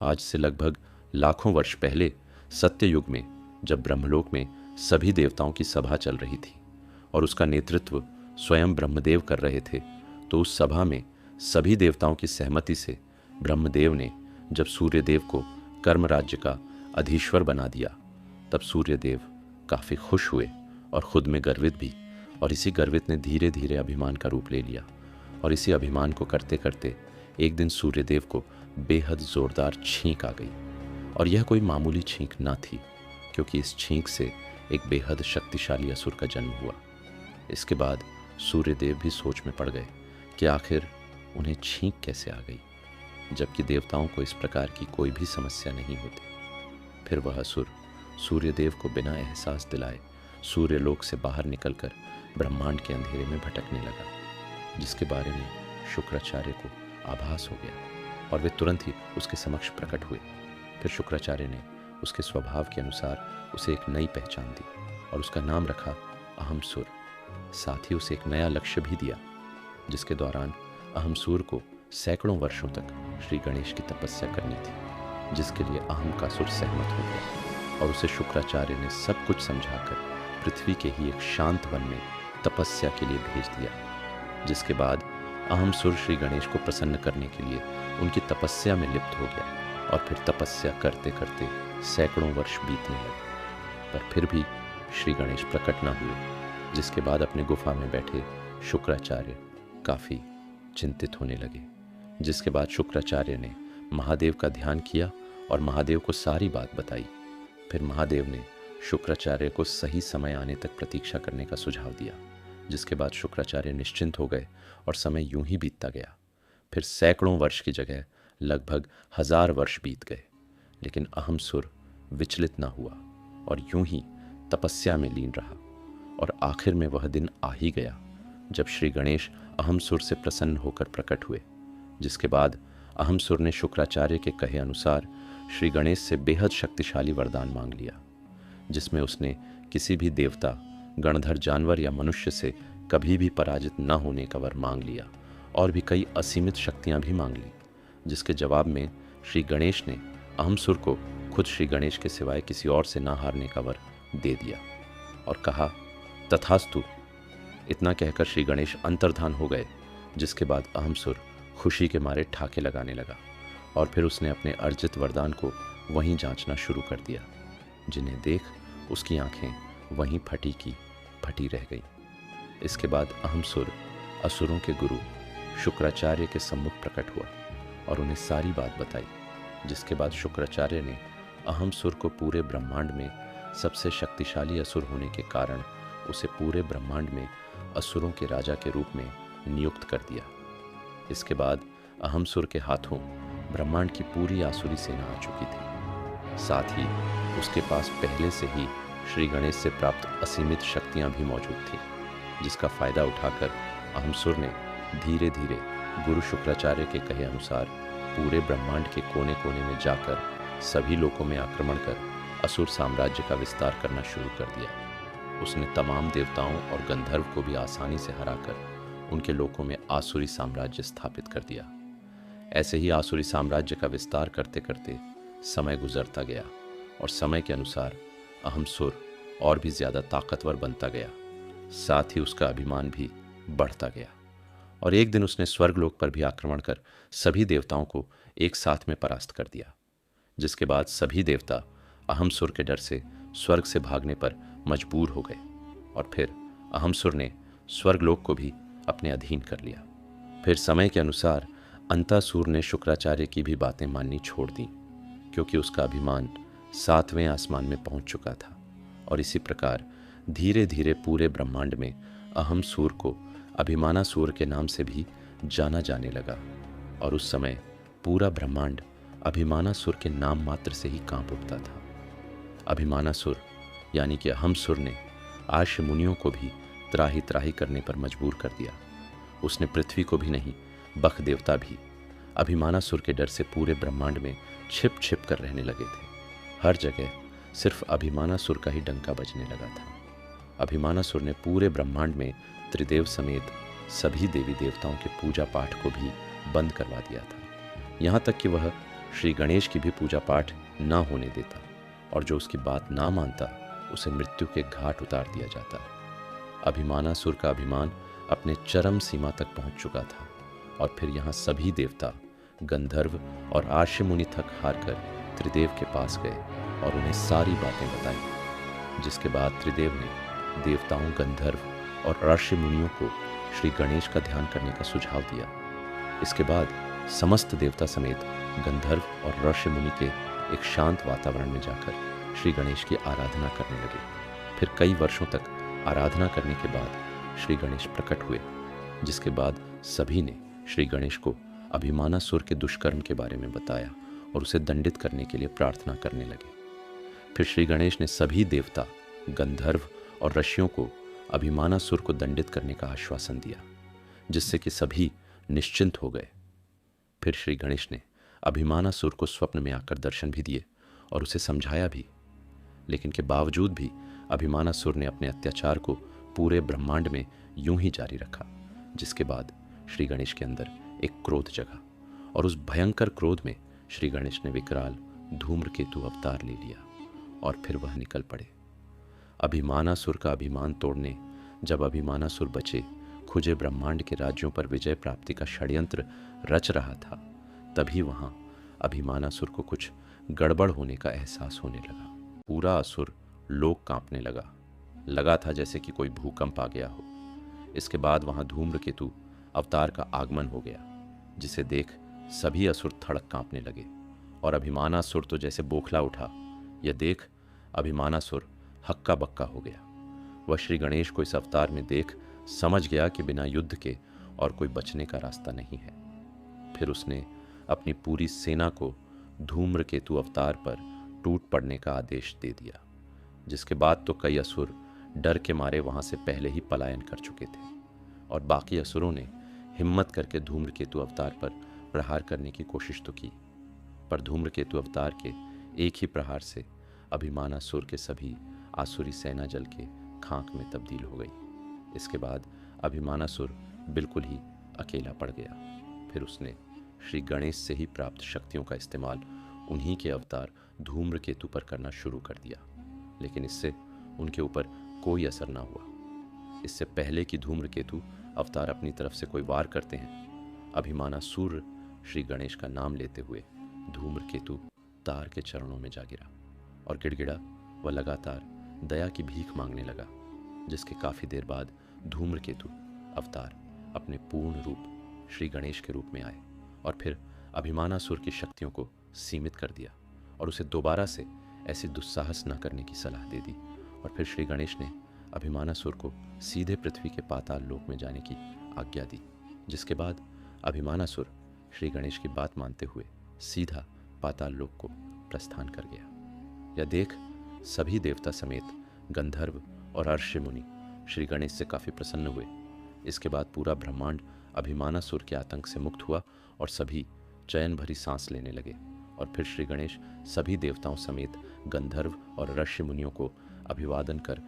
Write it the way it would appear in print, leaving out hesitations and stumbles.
आज से लगभग लाखों वर्ष पहले सत्ययुग में जब ब्रह्मलोक में सभी देवताओं की सभा चल रही थी और उसका नेतृत्व स्वयं ब्रह्मदेव कर रहे थे, तो उस सभा में सभी देवताओं की सहमति से ब्रह्मदेव ने जब सूर्यदेव को कर्म राज्य का अधीश्वर बना दिया, तब सूर्यदेव काफ़ी खुश हुए और खुद में गर्वित भी। और इसी गर्वित ने धीरे धीरे अभिमान का रूप ले लिया। और इसी अभिमान को करते करते एक दिन सूर्यदेव को बेहद ज़ोरदार छींक आ गई। और यह कोई मामूली छींक ना थी, क्योंकि इस छींक से एक बेहद शक्तिशाली असुर का जन्म हुआ। इसके बाद सूर्यदेव भी सोच में पड़ गए कि आखिर उन्हें छींक कैसे आ गई, जबकि देवताओं को इस प्रकार की कोई भी समस्या नहीं होती। फिर वह असुर सूर्यदेव को बिना एहसास दिलाए सूर्यलोक से बाहर निकलकर ब्रह्मांड के अंधेरे में भटकने लगा, जिसके बारे में शुक्राचार्य को आभास हो गया और वे तुरंत ही उसके समक्ष प्रकट हुए। फिर शुक्राचार्य ने उसके स्वभाव के अनुसार उसे एक नई पहचान दी और उसका नाम रखा अहमसुर। साथ ही उसे एक नया लक्ष्य भी दिया, जिसके दौरान अहमसुर को सैकड़ों वर्षों तक श्री गणेश की तपस्या करनी थी, जिसके लिए अहमकासुर सहमत हो गया और उसे शुक्राचार्य ने सब कुछ समझाकर पृथ्वी के ही एक शांत वन में तपस्या के लिए भेज दिया। जिसके बाद अहमसुर श्री गणेश को प्रसन्न करने के लिए उनकी तपस्या में लिप्त हो गया और फिर तपस्या करते करते सैकड़ों वर्ष बीतने लगे, पर फिर भी श्री गणेश प्रकट न हुए। जिसके बाद अपने गुफा में बैठे शुक्राचार्य काफ़ी चिंतित होने लगे। जिसके बाद शुक्राचार्य ने महादेव का ध्यान किया और महादेव को सारी बात बताई। फिर महादेव ने शुक्राचार्य को सही समय आने तक प्रतीक्षा करने का सुझाव दिया। जिसके बाद शुक्राचार्य निश्चिंत हो गए और समय यूं ही बीतता गया। फिर सैकड़ों वर्ष की जगह लगभग 1000 वर्ष बीत गए, लेकिन अहमसुर विचलित ना हुआ और यूं ही तपस्या में लीन रहा। और आखिर में वह दिन आ ही गया जब श्री गणेश अहमसुर से प्रसन्न होकर प्रकट हुए। जिसके बाद अहमसुर ने शुक्राचार्य के कहे अनुसार श्री गणेश से बेहद शक्तिशाली वरदान मांग लिया, जिसमें उसने किसी भी देवता, गणधर जानवर या मनुष्य से कभी भी पराजित न होने का वर मांग लिया और भी कई असीमित शक्तियां भी मांग ली। जिसके जवाब में श्री गणेश ने अहमसुर को खुद श्री गणेश के सिवाय किसी और से ना हारने का वर दे दिया और कहा, तथास्तु। इतना कहकर श्री गणेश अंतर्धान हो गए। जिसके बाद अहमसुर खुशी के मारे ठाके लगाने लगा और फिर उसने अपने अर्जित वरदान को वहीं जांचना शुरू कर दिया, जिन्हें देख उसकी आंखें वहीं फटी की फटी रह गईं। इसके बाद अहमसुर असुरों के गुरु शुक्राचार्य के सम्मुख प्रकट हुआ और उन्हें सारी बात बताई। जिसके बाद शुक्राचार्य ने अहमसुर को पूरे ब्रह्मांड में सबसे शक्तिशाली असुर होने के कारण उसे पूरे ब्रह्मांड में असुरों के राजा के रूप में नियुक्त कर दिया। इसके बाद अहमसुर के हाथों ब्रह्मांड की पूरी आसुरी सेना आ चुकी थी। साथ ही उसके पास पहले से ही श्री गणेश से प्राप्त असीमित शक्तियां भी मौजूद थीं, जिसका फायदा उठाकर अहमसुर ने धीरे धीरे गुरु शुक्राचार्य के कहे अनुसार पूरे ब्रह्मांड के कोने कोने में जाकर सभी लोकों में आक्रमण कर असुर साम्राज्य का विस्तार करना शुरू कर दिया। उसने तमाम देवताओं और गंधर्व को भी आसानी से हराकर उनके लोकों में आसुरी साम्राज्य स्थापित कर दिया। ऐसे ही आसुरी साम्राज्य का विस्तार करते करते समय गुजरता गया और समय के अनुसार अहमसुर और भी ज़्यादा ताकतवर बनता गया। साथ ही उसका अभिमान भी बढ़ता गया और एक दिन उसने स्वर्गलोक पर भी आक्रमण कर सभी देवताओं को एक साथ में परास्त कर दिया। जिसके बाद सभी देवता अहमसुर के डर से स्वर्ग से भागने पर मजबूर हो गए और फिर अहमसुर ने स्वर्गलोक को भी अपने अधीन कर लिया। फिर समय के अनुसार अंतासुर ने शुक्राचार्य की भी बातें माननी छोड़ दी, क्योंकि उसका अभिमान 7वें आसमान में पहुंच चुका था। और इसी प्रकार धीरे धीरे पूरे ब्रह्मांड में अहमसुर को अभिमानासुर के नाम से भी जाना जाने लगा और उस समय पूरा ब्रह्मांड अभिमानासुर के नाम मात्र से ही कांप उठता था। अभिमानासुर यानी कि अहमसुर ने आर्ष मुनियों को भी त्राही त्राही करने पर मजबूर कर दिया। उसने पृथ्वी को भी नहीं, बख देवता भी अभिमानासुर के डर से पूरे ब्रह्मांड में छिप छिप कर रहने लगे थे। हर जगह सिर्फ अभिमानासुर का ही डंका बजने लगा था। अभिमानासुर ने पूरे ब्रह्मांड में त्रिदेव समेत सभी देवी देवताओं के पूजा पाठ को भी बंद करवा दिया था। यहाँ तक कि वह श्री गणेश की भी पूजा पाठ न होने देता और जो उसकी बात ना मानता उसे मृत्यु के घाट उतार दिया जाता। अभिमानासुर का अभिमान अपने चरम सीमा तक पहुंच चुका था और फिर यहाँ सभी देवता गंधर्व और आर्ष मुनि थक हार कर त्रिदेव के पास गए और उन्हें सारी बातें बताई, जिसके बाद त्रिदेव ने देवताओं गंधर्व और आर्ष मुनियों को श्री गणेश का ध्यान करने का सुझाव दिया। इसके बाद समस्त देवता समेत गंधर्व और ऋषि मुनि के एक शांत वातावरण में जाकर श्री गणेश की आराधना करने लगे। फिर कई वर्षों तक आराधना करने के बाद श्री गणेश प्रकट हुए, जिसके बाद सभी ने श्री गणेश को अभिमानासुर के दुष्कर्म के बारे में बताया और उसे दंडित करने के लिए प्रार्थना करने लगे। फिर श्री गणेश ने सभी देवता गंधर्व और ऋषियों को अभिमानासुर को दंडित करने का आश्वासन दिया, जिससे कि सभी निश्चिंत हो गए। फिर श्री गणेश ने अभिमानासुर को स्वप्न में आकर दर्शन भी दिए और उसे समझाया भी, लेकिन के बावजूद भी अभिमानासुर ने अपने अत्याचार को पूरे ब्रह्मांड में यूं ही जारी रखा, जिसके बाद श्री गणेश के अंदर एक क्रोध जगा और उस भयंकर क्रोध में श्री गणेश ने विकराल धूम्रकेतु अवतार ले लिया और फिर वह निकल पड़े। अभिमानासुर का अभिमान तोड़ने जब अभिमानासुर बचे खुजे ब्रह्मांड के राज्यों पर विजय प्राप्ति का षड्यंत्र रच रहा था, तभी वहां अभिमानासुर को कुछ गड़बड़ होने का एहसास होने लगा। पूरा असुर लोक कांपने लगा था जैसे कि कोई भूकंप आ गया हो। इसके बाद वहां धूम्रकेतु अवतार का आगमन हो गया, जिसे देख सभी असुर थड़क कांपने लगे और अभिमानासुर तो जैसे बोखला उठा। यह देख अभिमानासुर हक्का बक्का हो गया। वह श्री गणेश को इस अवतार में देख समझ गया कि बिना युद्ध के और कोई बचने का रास्ता नहीं है। फिर उसने अपनी पूरी सेना को धूम्रकेतु अवतार पर टूट पड़ने का आदेश दे दिया, जिसके बाद तो कई असुर डर के मारे वहां से पहले ही पलायन कर चुके थे और बाकी असुरों ने हिम्मत करके धूम्रकेतु अवतार पर प्रहार करने की कोशिश तो की, पर धूम्रकेतु अवतार के एक ही प्रहार से अभिमानासुर के सभी आसुरी सेना जल के खाक में तब्दील हो गई। इसके बाद अभिमानासुर बिल्कुल ही अकेला पड़ गया। फिर उसने श्री गणेश से ही प्राप्त शक्तियों का इस्तेमाल उन्हीं के अवतार धूम्रकेतु पर करना शुरू कर दिया, लेकिन इससे उनके ऊपर कोई असर ना हुआ। इससे पहले कि धूम्रकेतु अवतार अपनी तरफ से कोई वार करते हैं, अभिमानासुर श्री गणेश का नाम लेते हुए धूम्रकेतु तार के चरणों में जा गिरा और गिड़गिड़ा वह लगातार दया की भीख मांगने लगा, जिसके काफी देर बाद धूम्रकेतु अवतार अपने पूर्ण रूप श्री गणेश के रूप में आए और फिर अभिमानासुर की शक्तियों को सीमित कर दिया और उसे दोबारा से ऐसी दुस्साहस न करने की सलाह दे दी। और फिर श्री गणेश ने अभिमानासुर को सीधे पृथ्वी के पाताल लोक में जाने की आज्ञा दी, जिसके बाद अभिमानासुर श्री गणेश की बात मानते हुए सीधा पाताल लोक को प्रस्थान कर गया। यह देख सभी देवता समेत गंधर्व और अर्ष मुनि श्री गणेश से काफी प्रसन्न हुए। इसके बाद पूरा ब्रह्मांड अभिमानासुर के आतंक से मुक्त हुआ और सभी चैन भरी सांस लेने लगे और फिर श्री गणेश सभी देवताओं समेत गंधर्व और ऋषि मुनियों को अभिवादन कर